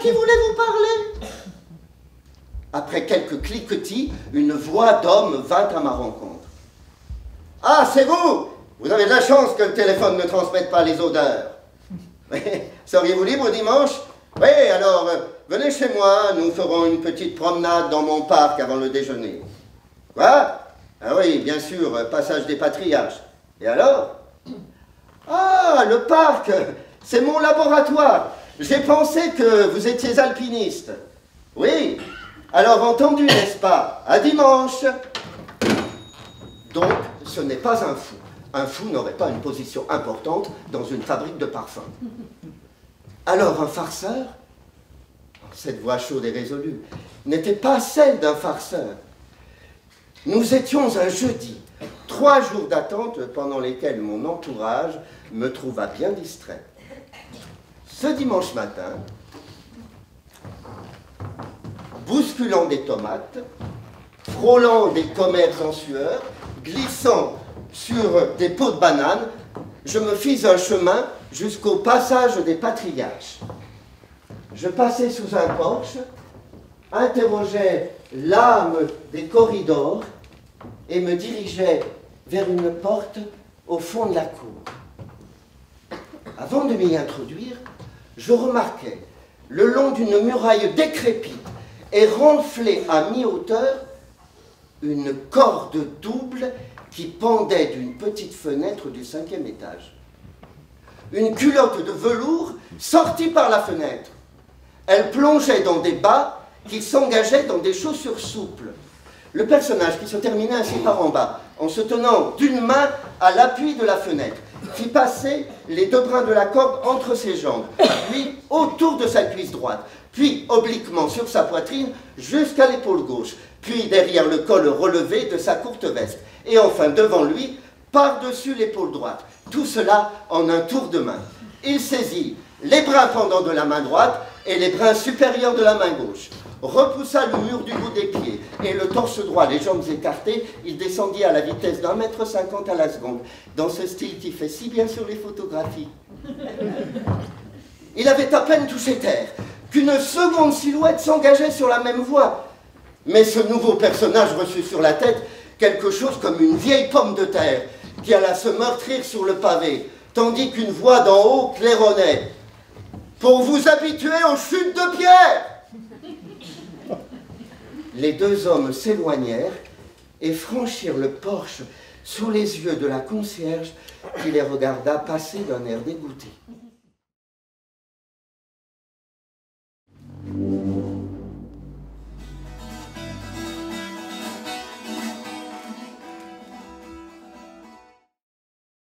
qui voulait vous parler. Après quelques cliquetis, une voix d'homme vint à ma rencontre. Ah, c'est vous! Vous avez de la chance que le téléphone ne transmette pas les odeurs. Seriez-vous libre dimanche? Oui, alors, venez chez moi, nous ferons une petite promenade dans mon parc avant le déjeuner. Quoi? Ah oui, bien sûr, passage des Patriarches. Et alors? Ah, le parc, c'est mon laboratoire. J'ai pensé que vous étiez alpiniste. Oui, alors entendu, n'est-ce pas? À dimanche. Donc, ce n'est pas un fou. Un fou n'aurait pas une position importante dans une fabrique de parfums. Alors, un farceur? Cette voix chaude et résolue n'était pas celle d'un farceur. Nous étions un jeudi, 3 jours d'attente pendant lesquels mon entourage me trouva bien distrait. Ce dimanche matin, bousculant des tomates, frôlant des commères en sueur, glissant sur des pots de bananes, je me fis un chemin jusqu'au passage des Patriarches. Je passais sous un porche, interrogeais l'âme des corridors et me dirigeais vers une porte au fond de la cour. Avant de m'y introduire, je remarquais, le long d'une muraille décrépite et renflée à mi-hauteur, une corde double qui pendait d'une petite fenêtre du 5e étage. Une culotte de velours sortit par la fenêtre. Elle plongeait dans des bas qui s'engageaient dans des chaussures souples. Le personnage, qui se terminait ainsi par en bas, en se tenant d'une main à l'appui de la fenêtre, fit passer les 2 brins de la corde entre ses jambes, puis autour de sa cuisse droite, puis obliquement sur sa poitrine jusqu'à l'épaule gauche, puis derrière le col relevé de sa courte veste, et enfin devant lui, par-dessus l'épaule droite. Tout cela en un tour de main. Il saisit les brins pendants de la main droite et les brins supérieurs de la main gauche, repoussa le mur du bout des pieds, et le torse droit, les jambes écartées, il descendit à la vitesse d'1,50 m à la seconde, dans ce style qui fait si bien sur les photographies. Il avait à peine touché terre, qu'une seconde silhouette s'engageait sur la même voie. Mais ce nouveau personnage reçut sur la tête quelque chose comme une vieille pomme de terre, qui alla se meurtrir sur le pavé, tandis qu'une voix d'en haut claironnait. « Pour vous habituer aux chutes de pierre !» Les 2 hommes s'éloignèrent et franchirent le porche sous les yeux de la concierge qui les regarda passer d'un air dégoûté.